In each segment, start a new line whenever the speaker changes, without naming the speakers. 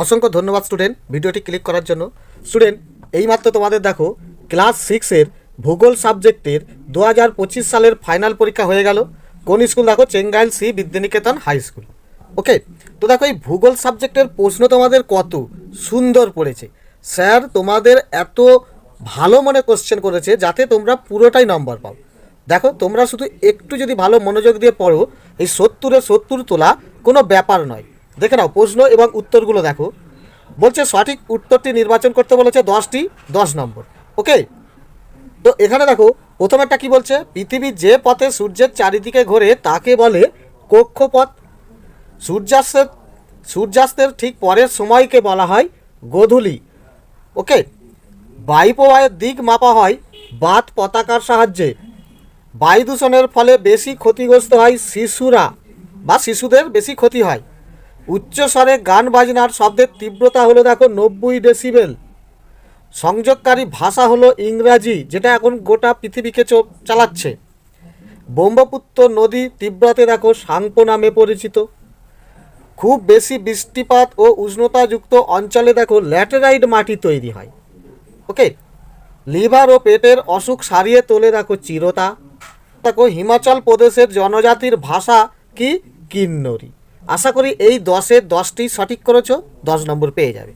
অসংখ্য ধন্যবাদ স্টুডেন্ট ভিডিওটি ক্লিক করার জন্য। স্টুডেন্ট এইমাত্র তোমাদের দেখো ক্লাস 6-এর ভূগোল সাবজেক্টের 2025 সালের ফাইনাল পরীক্ষা হয়ে গেল। কোন স্কুল দেখো? Chengail C Vidyaniketan high school. ওকে, তো দেখো এই ভূগোল সাবজেক্টের প্রশ্ন তোমাদের কত সুন্দর পড়েছে। স্যার তোমাদের এত ভালো মনে কোশ্চেন করেছে যাতে তোমরা পুরোটাই নম্বর পাও। দেখো তোমরা শুধু একটু যদি ভালো মনোযোগ দিয়ে পড়ো, এই 70-এ 70 তোলা কোনো ব্যাপার নয়। দেখে নাও প্রশ্ন এবং উত্তরগুলো দেখো। বলছে সঠিক উত্তরটি নির্বাচন করতে বলেছে 10টি, 10 নম্বর। ওকে, তো এখানে দেখো প্রথমেরটা কি বলছে, পৃথিবী যে পথে সূর্যের চারিদিকে ঘোরে তাকে বলে কক্ষপথ। সূর্যাস্তের ঠিক পরের সময়কে বলা হয় গোধূলি। ওকে, বায়ুপ্রবাহের দিক মাপা হয় বাত পতাকার সাহায্যে। বায়ু দূষণের ফলে বেশি ক্ষতিগ্রস্ত হয় শিশুরা বা শিশুদের বেশি ক্ষতি হয়। উচ্চস্বরে গান বাজনার শব্দের তীব্রতা হলো দেখো 90 ডেসিবেল। সংযোগকারী ভাষা হলো ইংরাজি, যেটা এখন গোটা পৃথিবীকে চালাচ্ছে। ব্রহ্মপুত্র নদী তীব্রতে দেখো সাংপো নামে পরিচিত। খুব বেশি বৃষ্টিপাত ও উষ্ণতাযুক্ত অঞ্চলে দেখো ল্যাটেরাইট মাটি তৈরি হয়। ওকে, লিভার ও পেটের অসুখ সারিয়ে তোলে দেখো চিরতা। দেখো হিমাচল প্রদেশের জনজাতির ভাষা কি? কিন্নরি। আশা করি এই 10-এর 10টি সঠিক করেছো, 10 নম্বর পেয়ে যাবে।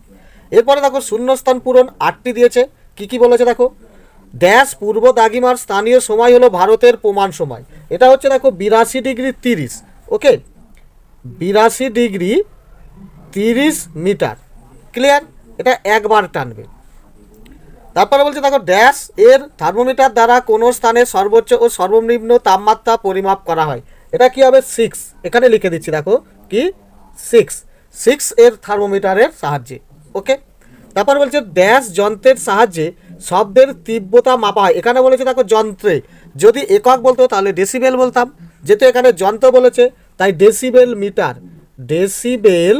এরপরে দেখো শূন্যস্থান পূরণ 8টি দিয়েছে। কি বলেছে দেখো, ড্যাশ পূর্ব দাগিমার স্থানীয় সময় হলো ভারতের প্রমাণ সময়। এটা হচ্ছে দেখো 82 ডিগ্রি 30। ওকে, 82 ডিগ্রি 30 মিটার। ক্লিয়ার? এটা একবার টানবে। তারপরে বলছে দেখো ড্যাশ এর থার্মোমিটার দ্বারা কোনো স্থানে সর্বোচ্চ ও সর্বনিম্ন তাপমাত্রা পরিমাপ করা হয়। এটা কি হবে? 6। এখানে লিখে দিচ্ছি দেখো কি 6 এর থার্মোমিটারের সাহায্যে। ওকে, তারপর বলছে ড্যাশ যন্ত্রের সাহায্যে শব্দের তীব্রতা মাপা হয়। এখানে বলেছে দেখো যন্ত্রে, যদি একক বলতো তাহলে ডেসিবেল বলতাম, যেহেতু এখানে যন্ত্র বলেছে তাই ডেসিবেল মিটার। ডেসিবেল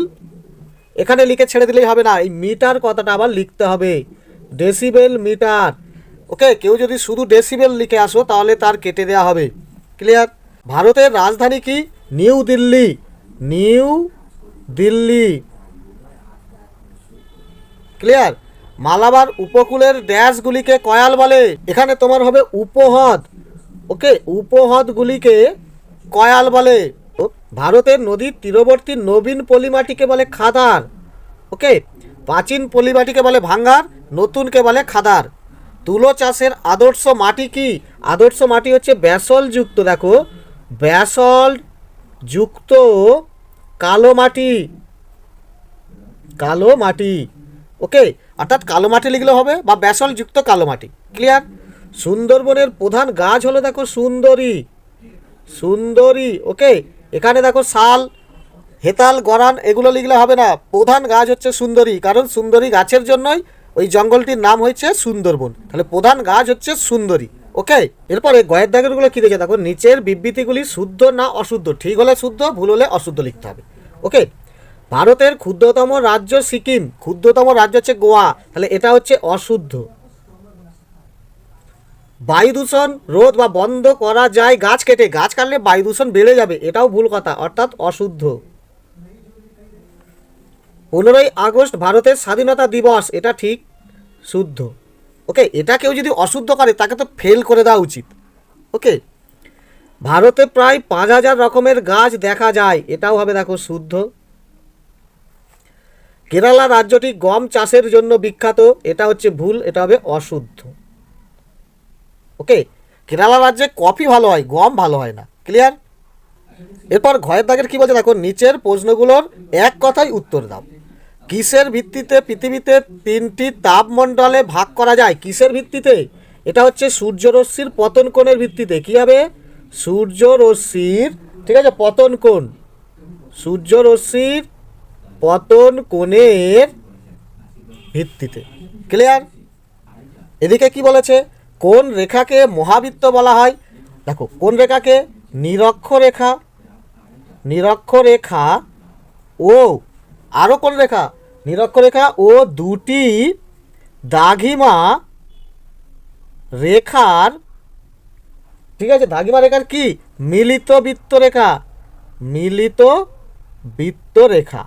এখানে লিখে ছেড়ে দিলেই হবে না, এই মিটার কথাটা আবার লিখতে হবে, ডেসিবেল মিটার। ওকে, কেউ যদি শুধু ডেসিবেল লিখে আসো তাহলে তার কেটে দেওয়া হবে। ক্লিয়ার? ভারতের রাজধানী কি? New Delhi. New Delhi. Clear? Malabar উপকূলের ড্যাশগুলিকে কয়াল বলে। এখানে তোমার হবে উপহ্রদ। ওকে, উপহ্রদগুলিকে কয়াল বলে। ভারতের নদীর তীরবর্তী নবীন পলিমাটিকে বলে খাদার। ওকে, প্রাচীন পলিমাটিকে বলে ভাঙ্গার, নতুনকে বলে খাদার। তুলো চাষের আদর্শ মাটি কি? আদর্শ মাটি হচ্ছে ব্যাসল্ট যুক্ত, দেখো ব্যাসল্ট যুক্ত কালো মাটি। কালো মাটি। ওকে, অর্থাৎ কালো মাটি লিখলে হবে বা ব্যাসল্ট যুক্ত কালো মাটি। ক্লিয়ার? সুন্দরবনের প্রধান গাছ হলো দেখো সুন্দরী। সুন্দরী। ওকে, এখানে দেখো শাল, হেতাল, গরান এগুলো লিখলে হবে না, প্রধান গাছ হচ্ছে সুন্দরী, কারণ সুন্দরী গাছের জন্যই ওই জঙ্গলটির নাম হয়েছে সুন্দরবন। তাহলে প্রধান গাছ হচ্ছে সুন্দরী। ওকে, এরপরে গয়ের দাগেরগুলো কী দেখে দেখো, নিচের বিবৃতিগুলি শুদ্ধ না অশুদ্ধ, ঠিক হলে শুদ্ধ, ভুল হলে অশুদ্ধ লিখতে হবে। ওকে, ভারতের ক্ষুদ্রতম রাজ্য সিকিম, ক্ষুদ্রতম রাজ্য হচ্ছে গোয়া, তাহলে এটা হচ্ছে অশুদ্ধ। বায়ু দূষণ রোধ বা বন্ধ করা যায় গাছ কেটে, গাছ কাটলে বায়ু দূষণ বেড়ে যাবে, এটাও ভুল কথা, অর্থাৎ অশুদ্ধ। 15ই আগস্ট ভারতের স্বাধীনতা দিবস, এটা ঠিক, শুদ্ধ। ওকে, এটা কেউ যদি অশুদ্ধ করে তাকে তো ফেল করে দেওয়া উচিত। ওকে, ভারতে প্রায় 5000 রকমের গাছ দেখা যায়, এটাও হবে দেখো শুদ্ধ। কেরালা রাজ্যটি গম চাষের জন্য বিখ্যাত, এটা হচ্ছে ভুল, এটা হবে অশুদ্ধ। ওকে, কেরালা রাজ্যে কফি ভালো হয়, গম ভালো হয় না। ক্লিয়ার? এরপর ঘয়ের দাগের কি বলছে দেখো, নিচের প্রশ্নগুলোর এক কথায় উত্তর দাও। কিসের ভিত্তিতে পৃথিবীতে 3টি তাপমণ্ডলে ভাগ করা যায়? কিসের ভিত্তিতে? এটা হচ্ছে সূর্যরশ্মির পতন কোণের ভিত্তিতে। কী হবে? সূর্যরশ্মির, ঠিক আছে, পতন কোণ। সূর্যরশ্মির পতন কোণের ভিত্তিতে। ক্লিয়ার? এদিকে কি বলেছে, কোন রেখাকে মহাবৃত্ত বলা হয়? দেখো কোন রেখাকে? নিরক্ষরেখা। নিরক্ষরেখা ও আরও কোন রেখা? নিরক্ষরেখা ও দুটি দাঘিমা রেখার, ঠিক আছে, দাঘিমা রেখার কি? মিলিত বৃত্তরেখা। মিলিত বৃত্তরেখা।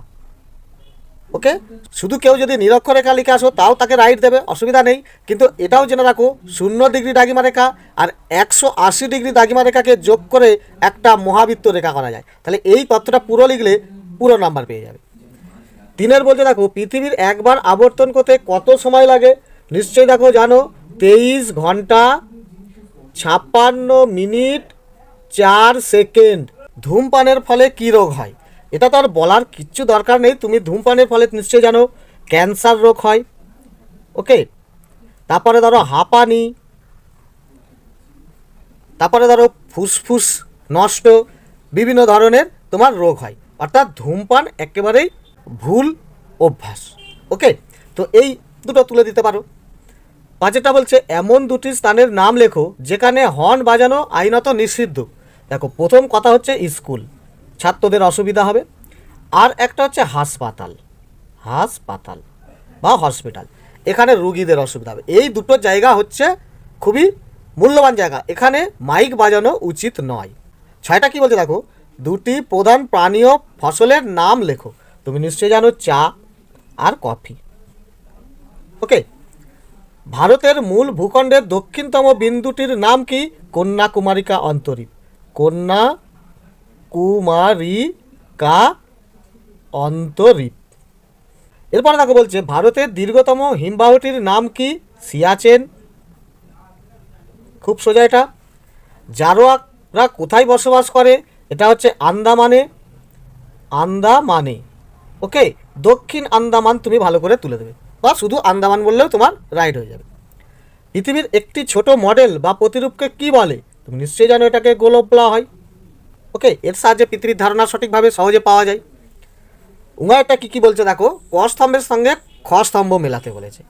ওকে, শুধু কেউ যদি নিরক্ষরেখা লিখে আসো তাও তাকে রাইট দেবে, অসুবিধা নেই। কিন্তু এটাও জেনে রাখো 0 ডিগ্রি দাগিমা রেখা আর 180 ডিগ্রি দাগিমা রেখাকে যোগ করে একটা মহাবৃত্ত রেখা করা যায়। তাহলে এই তথ্যটা পুরো লিখলে পুরো নাম্বার পেয়ে যাবে। 3 বলতে দেখো পৃথিবীর একবার আবর্তন করতে কত সময় লাগে। নিশ্চয়ই দেখো জানো, 23 ঘন্টা 56 মিনিট 4 সেকেন্ড। ধূমপানের ফলে কী রোগ হয়? এটা তো আর বলার কিচ্ছু দরকার নেই, তুমি ধূমপানের ফলে নিশ্চয়ই জানো ক্যান্সার রোগ হয়। ওকে, তারপরে ধরো হাঁপানি, তারপরে ধরো ফুসফুস নষ্ট, বিভিন্ন ধরনের তোমার রোগ হয়। অর্থাৎ ধূমপান একেবারেই ভুল অভ্যাস। ওকে, তো এই দুটো তুলে দিতে পারো। 5টা বলছে এমন 2টি স্থানের নাম লেখো যেখানে হর্ন বাজানো আইনত নিষিদ্ধ। দেখো প্রথম কথা হচ্ছে স্কুল, ছাত্রদের অসুবিধা হবে। আর একটা হচ্ছে হাসপাতাল, হাসপাতাল বা হসপিটাল, এখানে রুগীদের অসুবিধা হবে। এই দুটো জায়গা হচ্ছে খুবই মূল্যবান জায়গা, এখানে মাইক বাজানো উচিত নয়। 6টা কী বলছে দেখো, 2টি প্রধান পানীয় ফসলের নাম লেখো। তুমি নিশ্চয়ই জানো চা আর কফি। ওকে, ভারতের মূল ভূখণ্ডের দক্ষিণতম বিন্দুটির নাম কি? কন্যাকুমারিকা অন্তরীপ, কন্যাকুমারিকা অন্তরীপ। এরপরে দেখো বলছে ভারতের দীর্ঘতম হিমবাহটির নাম কি? সিয়াচেন। খুব সোজা এটা। জারোয়াকরা কোথায় বসবাস করে? এটা হচ্ছে আন্দামানে, আন্দামানে। ওকে, দক্ষিণ আন্দামান তুমি ভালো করে তুলে দেবে, বা শুধু আন্দামান বললেও তোমার রাইট হয়ে যাবে। পৃথিবীর একটি ছোট মডেল বা প্রতিরূপকে কি বলে? তুমি নিশ্চয়ই জানো এটাকে গোলক বলা হয়। ওকে, এর সাহায্যে পৃথিবীর ধারণা সঠিকভাবে সহজে পাওয়া যায়। উঙ্গারটা কী কী বলছে দেখো, ক স্তম্ভের সঙ্গে খ স্তম্ভ মেলাতে বলেছে।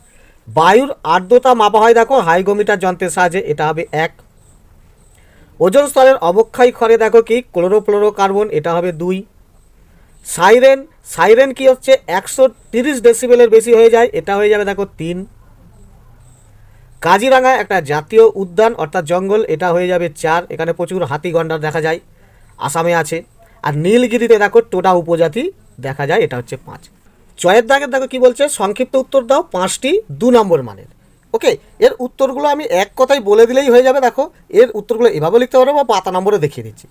বায়ুর আর্দ্রতা মাপা হয় দেখো হাইগোমিটার যন্ত্রের সাহায্যে, এটা হবে 1। ওজোন স্তরের অবক্ষয় ক্ষরে দেখো কি? ক্লোরোফ্লোরোকার্বন, এটা হবে 2। সাইরেন, সাইরেন কি হচ্ছে 130 ডেসিবেলের বেশি হয়ে যায়, এটা হয়ে যাবে দেখো 3। কাজিরাঙা একটা জাতীয় উদ্যান অর্থাৎ জঙ্গল, এটা হয়ে যাবে 4, এখানে প্রচুর হাতি গন্ডার দেখা যায়, আসামে আছে। আর নীলগিরিতে দেখো টোডা উপজাতি দেখা যায়, এটা হচ্ছে 5। চয়ের দাগের দেখো কি বলছে, সংক্ষিপ্ত উত্তর দাও 5টি 2 নম্বর মানের। ওকে, এর উত্তরগুলো আমি এক কথায় বলে দিলেই হয়ে যাবে। দেখো এর উত্তরগুলো এভাবে লিখতে পারো বা পাতা নম্বরে দেখিয়ে দিচ্ছি।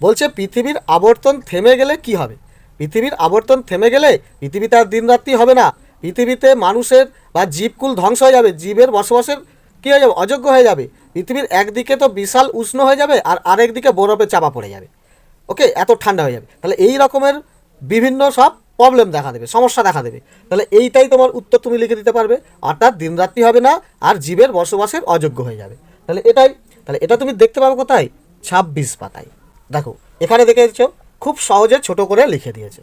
বলছে পৃথিবীর আবর্তন থেমে গেলে কি হবে? পৃথিবীর আবর্তন থেমে গেলে পৃথিবীতে আর দিন রাত্রি হবে না, পৃথিবীতে মানুষের বা জীবকুল ধ্বংস হয়ে যাবে, জীবের বসবাসের কী হয়ে যাবে? অযোগ্য হয়ে যাবে। পৃথিবীর একদিকে তো বিশাল উষ্ণ হয়ে যাবে আর আরেকদিকে বরফে চাপা পড়ে যাবে। ওকে, এত ঠান্ডা হয়ে যাবে। তাহলে এই রকমের বিভিন্ন সব প্রবলেম দেখা দেবে, সমস্যা দেখা দেবে। তাহলে এইটাই তোমার উত্তর তুমি লিখে দিতে পারবে, অর্থাৎ দিনরাত্রি হবে না আর জীবের বসবাসের অযোগ্য হয়ে যাবে। তাহলে এটাই, তাহলে এটা তুমি দেখতে পাবে কোথায়? 26 পাতায়। দেখো এখানে দেখে দিচ্ছ, খুব সহজে ছোট করে লিখে দিয়েছে।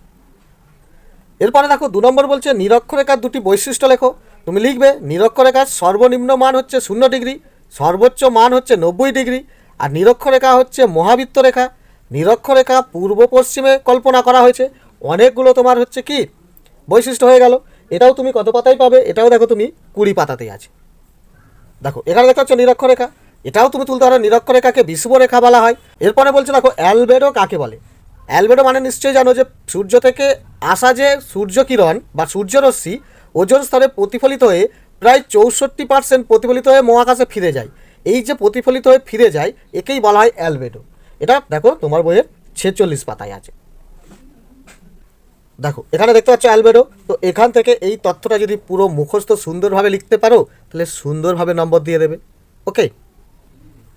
এরপরে দেখো 2 নম্বর বলছে নিরক্ষরেখার 2টি বৈশিষ্ট্য লেখো। তুমি লিখবে নিরক্ষরেখার সর্বনিম্ন মান হচ্ছে 0 ডিগ্রি, সর্বোচ্চ মান হচ্ছে 90 ডিগ্রি, আর নিরক্ষরেখা হচ্ছে মহাবৃত্ত রেখা। নিরক্ষরেখা পূর্ব পশ্চিমে কল্পনা করা হয়েছে। অনেকগুলো তোমার হচ্ছে কি বৈশিষ্ট্য হয়ে গেল। এটাও তুমি কত পাতায় পাবে? এটাও দেখো তুমি 20 পাতাতেই আছে। দেখো এখানে দেখা যাচ্ছে নিরক্ষরেখা, এটাও তুমি তুলতে পারো। নিরক্ষরেখাকে বিষুবরেখা বলা হয়। এরপরে বলছে দেখো অ্যালবেডো কাকে বলে? অ্যালবেডো মানে নিশ্চয়ই জানো যে সূর্য থেকে আসা যে সূর্যকিরণ বা সূর্যরশ্মি ওজোন স্তরে প্রতিফলিত হয়ে প্রায় 64% প্রতিফলিত হয়ে মহাকাশে ফিরে যায়। এই যে প্রতিফলিত হয়ে ফিরে যায় একেই বলা হয় অ্যালবেডো। এটা দেখো তোমার বইয়ের 46 পাতায় আছে। দেখো এখানে দেখতে পাচ্ছ অ্যালবেডো। তো এখান থেকে এই তথ্যটা যদি পুরো মুখস্থ সুন্দরভাবে লিখতে পারো তাহলে সুন্দরভাবে নম্বর দিয়ে দেবে। ওকে,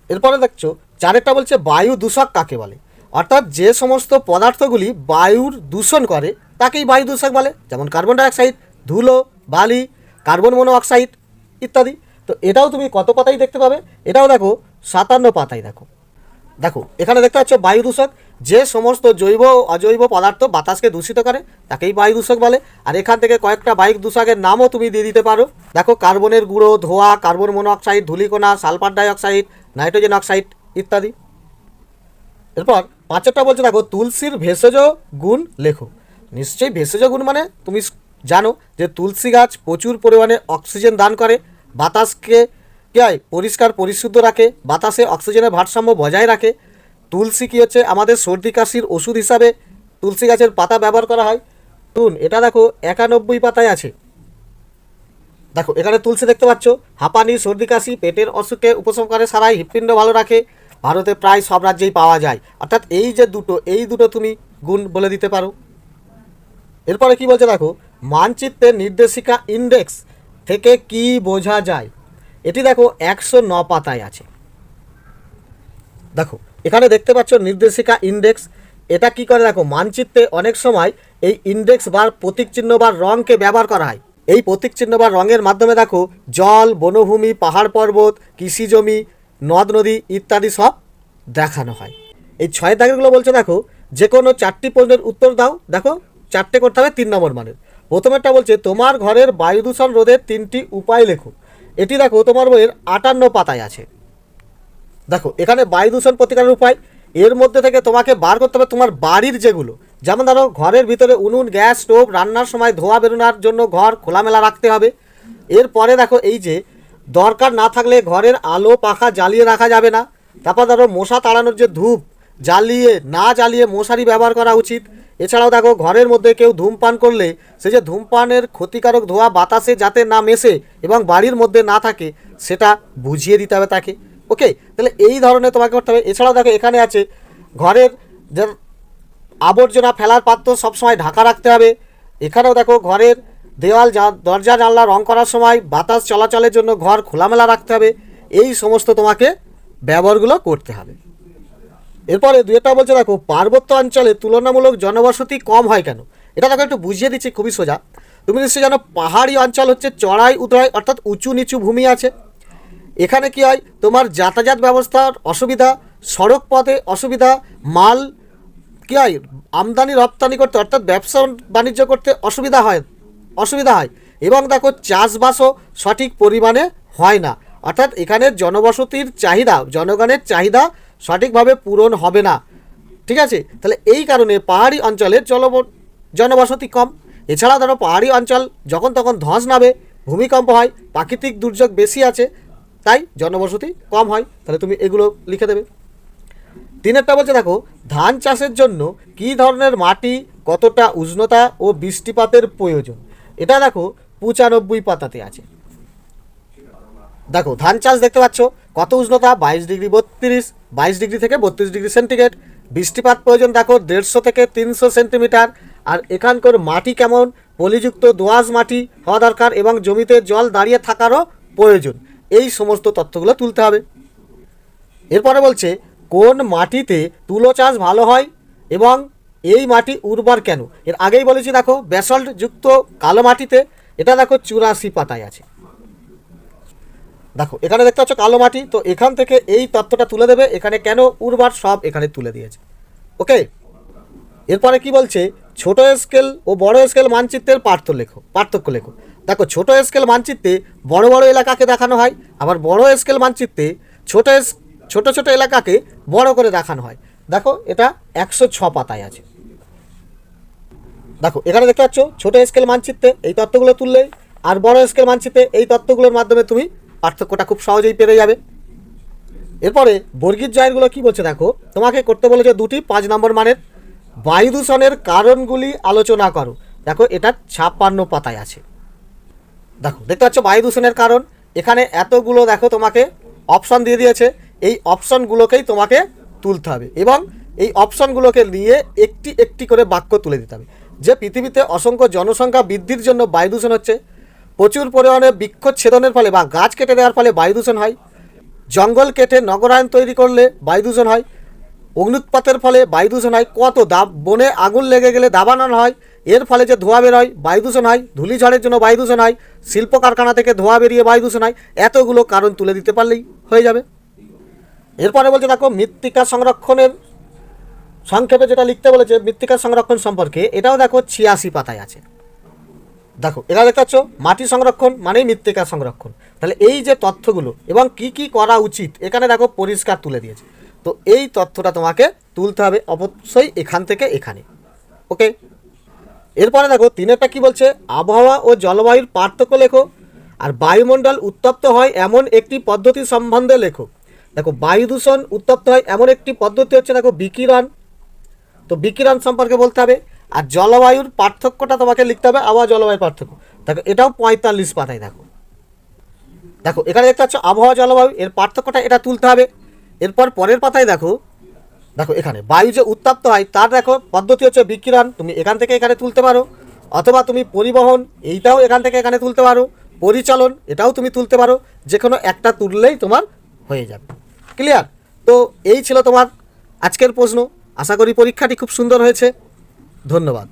এরপরে দেখছো 4টা বলছে বায়ু দূষক কাকে বলে? অর্থাৎ যে সমস্ত পদার্থগুলি বায়ুর দূষণ করে তাকেই বায়ু দূষক বলে, যেমন কার্বন ডাইঅক্সাইড, ধুলো, বালি, কার্বন মনোঅক্সাইড ইত্যাদি। তো এটাও তুমি কত পাতায় দেখতে পাবে? এটাও দেখো 57 পাতায়। দেখো দেখো এখানে দেখতে পাচ্ছ বায়ু দূষক, যে সমস্ত জৈব অজৈব পদার্থ বাতাসকে দূষিত করে তাকেই বায়ু দূষক বলে। আর এখান থেকে কয়েকটা বায়ু দূষকের নামও তুমি দিয়ে দিতে পারো। দেখো কার্বনের গুঁড়ো, ধোঁয়া, কার্বন মনোঅক্সাইড, ধূলিকণা, সালফার ডাইঅক্সাইড, নাইট্রোজেন অক্সাইড ইত্যাদি। এরপর 5টা বলছে দেখো তুলসীর ভেষজ গুণ লেখো। নিশ্চয়ই ভেষজ গুণ মানে তুমি জানো যে তুলসী গাছ প্রচুর পরিমাণে অক্সিজেন দান করে, বাতাসকে কী হয় পরিষ্কার পরিশুদ্ধ রাখে, বাতাসে অক্সিজেনের ভারসাম্য বজায় রাখে। তুলসী কী হচ্ছে আমাদের সর্দি কাশির ওষুধ হিসাবে তুলসী গাছের পাতা ব্যবহার করা হয়। এটা দেখো 91 পাতায় আছে। দেখো এখানে তুলসী দেখতে পাচ্ছ, হাঁপানি, সর্দি কাশি, পেটের অসুখে উপশম করে, সারাই হৃৎপিণ্ড ভালো রাখে, ভারতে প্রায় সব রাজ্যেই পাওয়া যায়। অর্থাৎ এই যে দুটো তুমি গুণ বলে দিতে পারো। এরপরে কি বলছে দেখো, মানচিত্রের নির্দেশিকা ইন্ডেক্স থেকে কি বোঝা যায়? এটি দেখো 109 পাতায় আছে। দেখো এখানে দেখতে পাচ্ছ নির্দেশিকা ইন্ডেক্স। এটা কি করে দেখো, মানচিত্রে অনেক সময় এই ইন্ডেক্স বা প্রতীক চিহ্ন বা রঙকে ব্যবহার করা হয়। এই প্রতীক চিহ্ন বা রঙের মাধ্যমে দেখো জল, বনভূমি, পাহাড় পর্বত, কৃষি জমি, নদ নদী ইত্যাদি সব দেখানো হয়। এই 6 দাগেরগুলো বলছে দেখো যে কোনো 4টি প্রশ্নের উত্তর দাও। দেখো 4টে করতে হবে 3 নম্বর মানের। প্রথমেরটা বলছে তোমার ঘরের বায়ু দূষণ রোধের 3টি উপায় লেখো। এটি দেখো তোমার বইয়ের 58 পাতায় আছে। দেখো এখানে বায়ু দূষণ প্রতিকারের উপায়, এর মধ্যে থেকে তোমাকে বার করতে হবে তোমার বাড়ির যেগুলো, যেমন ধরো ঘরের ভিতরে উনুন, গ্যাস, স্টোভ, রান্নার সময় ধোঁয়া বেরোনোর জন্য ঘর খোলামেলা রাখতে হবে। এরপরে দেখো এই যে দরকার না থাকলে ঘরের আলো পাখা জ্বালিয়ে রাখা যাবে না। তারপর ধরো মশা তাড়ানোর যে ধূপ জ্বালিয়ে মশারি ব্যবহার করা উচিত। এছাড়াও দেখো ঘরের মধ্যে কেউ ধূমপান করলে সে যে ধূমপানের ক্ষতিকারক ধোঁয়া বাতাসে যাতে না মেশে এবং বাড়ির মধ্যে না থাকে সেটা বুঝিয়ে দিতে হবে তাকে। ওকে, তাহলে এই ধরনের তোমাকে করতে হবে। এছাড়াও দেখো এখানে আছে ঘরের যে আবর্জনা ফেলার পাত্র সবসময় ঢাকা রাখতে হবে। এখানেও দেখো ঘরের দেওয়াল, দরজা, জানলা রং করার সময় বাতাস চলাচলের জন্য ঘর খোলামেলা রাখতে হবে। এই সমস্ত তোমাকে ব্যবহারগুলো করতে হবে। এরপরে দুইটা বলছে দেখো পার্বত্য অঞ্চলে তুলনামূলক জনবসতি কম হয় কেন? এটা দেখো একটু বুঝিয়ে দিচ্ছি, খুবই সোজা। তুমি নিশ্চয়ই জানো পাহাড়ি অঞ্চল হচ্ছে চড়াই উতরাই অর্থাৎ উঁচু নিচু ভূমি আছে। এখানে কি হয়, তোমার যাতায়াত ব্যবস্থার অসুবিধা, সড়ক পথে অসুবিধা, মাল কি হয় আমদানি রপ্তানি করতে অর্থাৎ ব্যবসা বাণিজ্য করতে অসুবিধা হয় এবং দেখো চাষবাসও সঠিক পরিমাণে হয় না। অর্থাৎ এখানে জনবসতির চাহিদা, জনগণের চাহিদা সঠিকভাবে পূরণ হবে না। ঠিক আছে, তাহলে এই কারণে পাহাড়ি অঞ্চলের জনবসতি কম। এছাড়া ধরো পাহাড়ি অঞ্চল যখন তখন ধস নামে, ভূমিকম্প হয়, প্রাকৃতিক দুর্যোগ বেশি আছে, তাই জনবসতি কম হয়। তাহলে তুমি এগুলো লিখে দেবে। 3টা বলছে দেখো ধান চাষের জন্য কী ধরনের মাটি, কতটা উষ্ণতা ও বৃষ্টিপাতের প্রয়োজন। এটা দেখো 95 পাতাতে আছে। দেখো ধান চাষ দেখতে পাচ্ছ কত উষ্ণতা, 22 ডিগ্রি 22 ডিগ্রি থেকে 32 ডিগ্রি সেন্টিগ্রেড। বৃষ্টিপাত প্রয়োজন দেখো 150 থেকে 300 সেন্টিমিটার। আর এখানকার মাটি কেমন, পলিযুক্ত দোআঁশ মাটি হওয়া দরকার এবং জমিতে জল দাঁড়িয়ে থাকারও প্রয়োজন। এই সমস্ত তথ্যগুলো তুলতে হবে। এরপরে বলছে কোন মাটিতে তুলো চাষ ভালো হয় এবং এই মাটি উর্বর কেন? এর আগেই বলেছি দেখো ব্যাসল্ট যুক্ত কালো মাটিতে। এটা দেখো 84 পাতায় আছে। দেখো এখানে দেখতে পাচ্ছ কালো মাটি, তো এখান থেকে এই তথ্যটা তুলে দেবে। এখানে কেন উর্বর সব এখানে তুলে দিয়েছে। ওকে, এরপরে কি বলছে ছোট স্কেল ও বড় স্কেল মানচিত্রের পার্থক্য লেখো। দেখো ছোট স্কেল মানচিত্রে বড় বড় এলাকাকে দেখানো হয়, আবার বড় স্কেল মানচিত্রে ছোট ছোট এলাকাকে বড় করে দেখানো হয়। দেখো এটা 106 পাতায় আছে। দেখো এখানে দেখতে পাচ্ছ ছোট স্কেল মানচিত্রে এই তথ্যগুলো তুললে, আর বড় স্কেল মানচিত্রে এই তথ্যগুলোর মাধ্যমে তুমি পার্থক্যটা খুব সহজেই পেরে যাবে। এরপরে বর্গীর জয়েরগুলো কি বলছে দেখো, তোমাকে করতে বলেছে 2টি 5 নম্বর মানের। বায়ু দূষণের কারণগুলি আলোচনা করো। দেখো এটা 56 পাতায় আছে। দেখো দেখতে পাচ্ছ বায়ু দূষণের কারণ, এখানে এতগুলো দেখো তোমাকে অপশন দিয়ে দিয়েছে। এই অপশনগুলোকেই তোমাকে তুলতে হবে এবং এই অপশনগুলোকে নিয়ে একটি একটি করে বাক্য তুলে দিতে হবে। যে পৃথিবীতে অসংখ্য জনসংখ্যা বৃদ্ধির জন্য বায়ু দূষণ হচ্ছে, প্রচুর পরিমাণে বৃক্ষচ্ছেদনের ফলে বা গাছ কেটে দেওয়ার ফলে বায়ু দূষণ হয়, জঙ্গল কেটে নগরায়ণ তৈরি করলে বায়ু দূষণ হয়, অগ্নুৎপাতের ফলে বায়ু দূষণ হয়, কত বনে আগুন লেগে গেলে দাবানল হয়, এর ফলে যে ধোঁয়া বের হয় বায়ু দূষণ হয়, ধূলিঝড়ের জন্য বায়ু দূষণ হয়, শিল্প কারখানা থেকে ধোঁয়া বেরিয়ে বায়ু দূষণ হয়। এতগুলো কারণ তুলে দিতে পারলেই হয়ে যাবে। এরপরে বলছে দেখো মৃত্তিকা সংরক্ষণের সংক্ষেপে যেটা লিখতে বলেছে মৃত্তিকা সংরক্ষণ সম্পর্কে, এটাও দেখো 86 পাতায় আছে। দেখো এটা দেখতে পাচ্ছ মাটি সংরক্ষণ মানেই মৃত্তিকা সংরক্ষণ। তাহলে এই যে তথ্যগুলো এবং কি কি করা উচিত এখানে দেখো পরিষ্কার তুলে দিয়েছে। তো এই তথ্যটা তোমাকে তুলতে হবে অবশ্যই এখান থেকে এখানে। ওকে, এরপরে দেখো 3টা কি বলছে আবহাওয়া ও জলবায়ুর পার্থক্য লেখো। আর বায়ুমণ্ডল উত্তপ্ত হয় এমন একটি পদ্ধতি সম্বন্ধে লেখো। দেখো বায়ু দূষণ উত্তপ্ত হয় এমন একটি পদ্ধতি হচ্ছে দেখো বিকিরণ। তো বিকিরণ সম্পর্কে বলতে হবে। আর জলবায়ুর পার্থক্যটা তোমাকে লিখতে হবে, আবহাওয়া জলবায়ুর পার্থক্য। দেখো এটাও 45 পাতায়। দেখো দেখো এখানে দেখতে পাচ্ছ আবহাওয়া জলবায়ু, এর পার্থক্যটা এটা তুলতে হবে। এরপর পরের পাতায় দেখো, দেখো এখানে বায়ু যে উত্তপ্ত হয় তার দেখো পদ্ধতি হচ্ছে বিকিরণ, তুমি এখান থেকে এখানে তুলতে পারো, অথবা তুমি পরিবহন এইটাও এখান থেকে এখানে তুলতে পারো, পরিচালন এটাও তুমি তুলতে পারো, যে কোনো একটা তুললেই তোমার হয়ে যাবে। ক্লিয়ার? তো এই ছিল তোমার আজকের প্রশ্ন। আশা করি পরীক্ষাটি খুব সুন্দর হয়েছে। ধন্যবাদ।